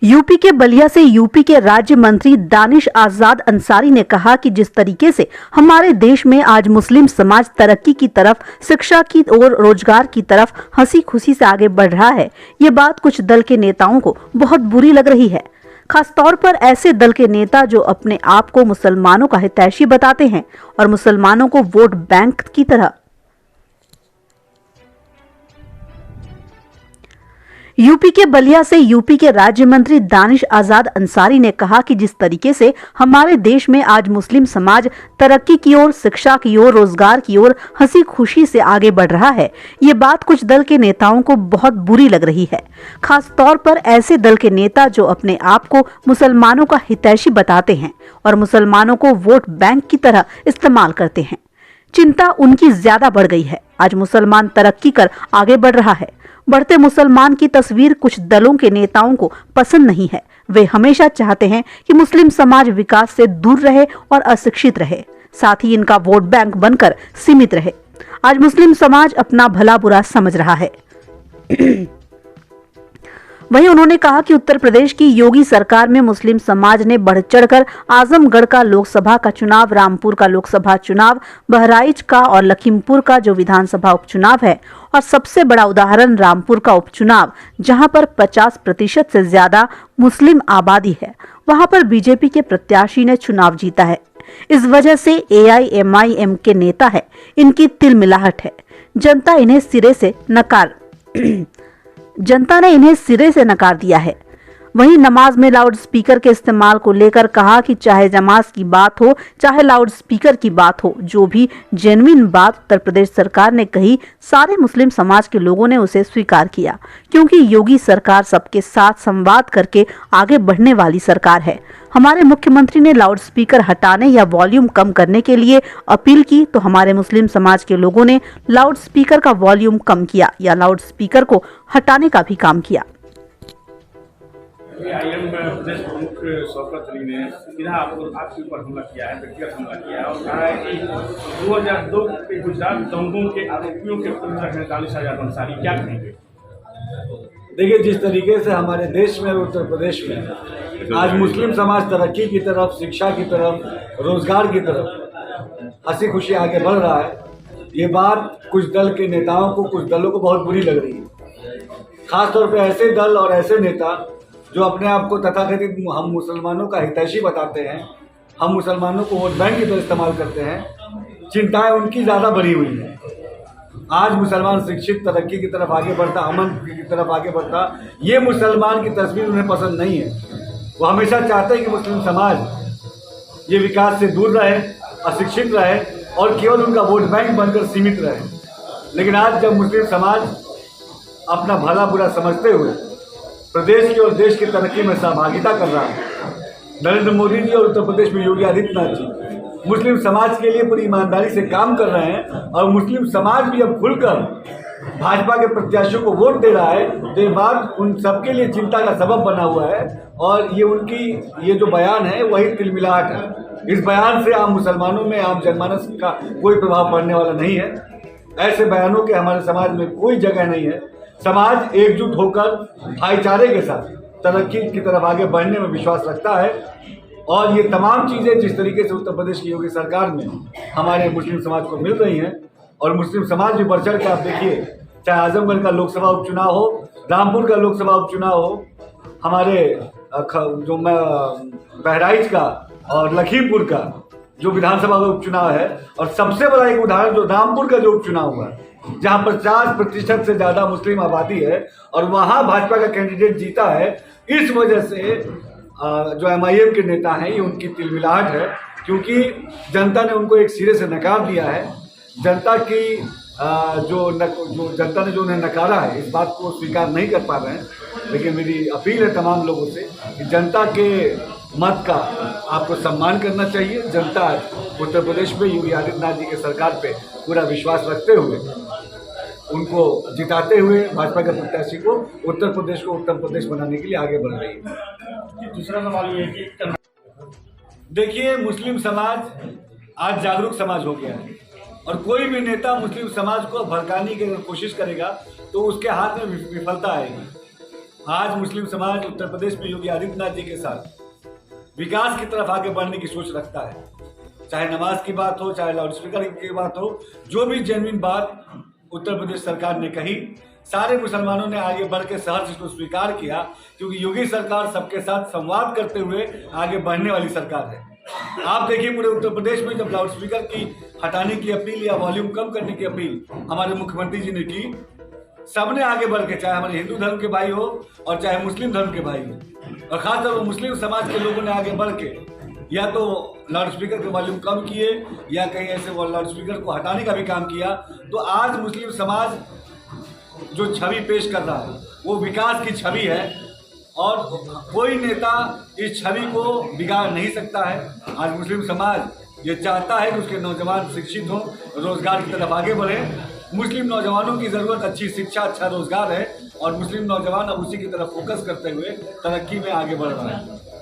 UP के बलिया से UP के राज्य मंत्री दानिश आजाद अंसारी ने कहा कि जिस तरीके से हमारे देश में आज मुस्लिम समाज तरक्की की तरफ, शिक्षा की ओर, रोजगार की तरफ हंसी खुशी से आगे बढ़ रहा है, ये बात कुछ दल के नेताओं को बहुत बुरी लग रही है। खासतौर पर ऐसे दल के नेता जो अपने आप को मुसलमानों का हितैषी बताते हैं और मुसलमानों को वोट बैंक की तरह। यूपी के बलिया से यूपी के राज्य मंत्री दानिश आजाद अंसारी ने कहा कि जिस तरीके से हमारे देश में आज मुस्लिम समाज तरक्की की ओर, शिक्षा की ओर, रोजगार की ओर हंसी खुशी से आगे बढ़ रहा है, ये बात कुछ दल के नेताओं को बहुत बुरी लग रही है। खास तौर पर ऐसे दल के नेता जो अपने आप को मुसलमानों का हितैषी बताते हैं और मुसलमानों को वोट बैंक की तरह इस्तेमाल करते हैं। चिंता उनकी ज्यादा बढ़ गई है। आज मुसलमान तरक्की कर आगे बढ़ रहा है। बढ़ते मुसलमान की तस्वीर कुछ दलों के नेताओं को पसंद नहीं है। वे हमेशा चाहते हैं कि मुस्लिम समाज विकास से दूर रहे और अशिक्षित रहे, साथ ही इनका वोट बैंक बनकर सीमित रहे। आज मुस्लिम समाज अपना भला बुरा समझ रहा है। वहीं उन्होंने कहा कि उत्तर प्रदेश की योगी सरकार में मुस्लिम समाज ने बढ़ चढ़कर आजमगढ़ का लोकसभा का चुनाव, रामपुर का लोकसभा चुनाव, बहराइच का और लखीमपुर का जो विधानसभा उपचुनाव है, और सबसे बड़ा उदाहरण रामपुर का उपचुनाव, जहां पर 50% से ज्यादा मुस्लिम आबादी है, वहां पर बीजेपी के प्रत्याशी ने चुनाव जीता है। इस वजह से AIMIM के नेता है, इनकी तिलमिलाहट है। जनता ने इन्हें सिरे से नकार दिया है। वहीं नमाज में लाउड स्पीकर के इस्तेमाल को लेकर कहा कि चाहे नमाज की बात हो, चाहे लाउड स्पीकर की बात हो, जो भी जेन्युइन बात उत्तर प्रदेश सरकार ने कही, सारे मुस्लिम समाज के लोगों ने उसे स्वीकार किया, क्योंकि योगी सरकार सबके साथ संवाद करके आगे बढ़ने वाली सरकार है। हमारे मुख्यमंत्री ने लाउड स्पीकर हटाने या वॉल्यूम कम करने के लिए अपील की, तो हमारे मुस्लिम समाज के लोगों ने लाउड स्पीकर का वॉल्यूम कम किया या लाउड स्पीकर को हटाने का भी काम किया। आईएम प्रदेश प्रमुख शौकत अली ने सीधा आपके ऊपर हमला किया है, व्यक्तिगत हमला किया है और कहा है कि 2002 के गुजरात दंगों के आरोपियों के पुत्र हैं दानिश आजाद अंसारी, क्या कहेंगे? देखिए, जिस तरीके से हमारे देश में, उत्तर प्रदेश में आज मुस्लिम समाज तरक्की की तरफ, शिक्षा की तरफ, रोजगार की तरफ हंसी खुशी आगे बढ़ रहा है, ये बात कुछ दल के नेताओं को, कुछ दलों को बहुत बुरी लग रही है। खासतौर पे ऐसे दल और ऐसे नेता जो अपने आप को तथाकथित हम मुसलमानों का हितैषी बताते हैं, हम मुसलमानों को वोट बैंक की तरह इस्तेमाल करते हैं, चिंताएं उनकी ज़्यादा बढ़ी हुई हैं। आज मुसलमान शिक्षित, तरक्की की तरफ आगे बढ़ता, अमन की तरफ आगे बढ़ता, ये मुसलमान की तस्वीर उन्हें पसंद नहीं है। वो हमेशा चाहते हैं कि मुस्लिम समाज ये विकास से दूर रहे, अशिक्षित रहे और केवल उनका वोट बैंक बनकर सीमित रहे। लेकिन आज जब मुस्लिम समाज अपना भला बुरा समझते हुए प्रदेश की और देश की तरक्की में सहभागिता कर रहा है, नरेंद्र मोदी जी और उत्तर प्रदेश में योगी आदित्यनाथ जी मुस्लिम समाज के लिए पूरी ईमानदारी से काम कर रहे हैं और मुस्लिम समाज भी अब खुलकर भाजपा के प्रत्याशियों को वोट दे रहा है, तो ये बात उन सबके लिए चिंता का सबब बना हुआ है। और ये उनकी ये जो बयान है वही तिलमिलाहट है। इस बयान से आम मुसलमानों में, आम जनमानस का कोई प्रभाव पड़ने वाला नहीं है। ऐसे बयानों के हमारे समाज में कोई जगह नहीं है। समाज एकजुट होकर भाईचारे के साथ तरक्की की तरफ आगे बढ़ने में विश्वास रखता है और ये तमाम चीज़ें जिस तरीके से उत्तर प्रदेश की योगी सरकार में हमारे मुस्लिम समाज को मिल रही हैं, और मुस्लिम समाज भी बढ़ चढ़ के, आप देखिए, चाहे आजमगढ़ का लोकसभा उपचुनाव हो, रामपुर का लोकसभा उपचुनाव हो, हमारे जो बहराइच का और लखीमपुर का जो विधानसभा का उपचुनाव है, और सबसे बड़ा एक उदाहरण जो रामपुर का जो उपचुनाव हुआ है, जहां 50% से ज्यादा मुस्लिम आबादी है और वहां भाजपा का कैंडिडेट जीता है। इस वजह से जो MIM के नेता हैं, ये उनकी तिलमिलाहट है, क्योंकि जनता ने उनको एक सिरे से नकार दिया है। जनता की जो जनता ने जो उन्हें नकारा है, इस बात को स्वीकार नहीं कर पा रहे हैं। लेकिन मेरी अपील है तमाम लोगों से कि जनता के मत का आपको सम्मान करना चाहिए। जनता उत्तर प्रदेश में योगी आदित्यनाथ जी के सरकार पे पूरा विश्वास रखते हुए, उनको जिताते हुए, भाजपा के प्रत्याशी को, उत्तर प्रदेश को उत्तम प्रदेश बनाने के लिए आगे बढ़ रही है। दूसरा सवाल ये है कि देखिए, मुस्लिम समाज आज जागरूक समाज हो गया है और कोई भी नेता मुस्लिम समाज को भड़काने की अगर कोशिश करेगा तो उसके हाथ में विफलता आएगी। आज मुस्लिम समाज उत्तर प्रदेश में योगी आदित्यनाथ जी के साथ विकास की तरफ आगे बढ़ने की सोच रखता है। चाहे नमाज की बात हो, चाहे लाउड स्पीकर की बात हो, जो भी जेन्युइन बात उत्तर प्रदेश सरकार ने कही, सारे मुसलमानों ने आगे बढ़ के सहर्ष इसको स्वीकार किया, क्योंकि योगी सरकार सबके साथ संवाद करते हुए आगे बढ़ने वाली सरकार है। आप देखिए पूरे उत्तर प्रदेश में जब लाउड स्पीकर की हटाने की अपील या वॉल्यूम कम करने की अपील हमारे मुख्यमंत्री जी ने की, सबने आगे बढ़ के, चाहे हमारे हिंदू धर्म के भाई हो और चाहे मुस्लिम धर्म के भाई हो, और खासतौर पर मुस्लिम समाज के लोगों ने आगे बढ़ के या तो लाउड स्पीकर के वॉल्यूम कम किए या कहीं ऐसे लाउड स्पीकर को हटाने का भी काम किया। तो आज मुस्लिम समाज जो छवि पेश कर रहा है वो विकास की छवि है, और कोई नेता इस छवि को बिगाड़ नहीं सकता है। आज मुस्लिम समाज ये चाहता है कि उसके नौजवान शिक्षित हों, रोजगार की तरफ आगे बढ़ें। मुस्लिम नौजवानों की ज़रूरत अच्छी शिक्षा, अच्छा रोजगार है, और मुस्लिम नौजवान अब उसी की तरफ फोकस करते हुए तरक्की में आगे बढ़ रहा है।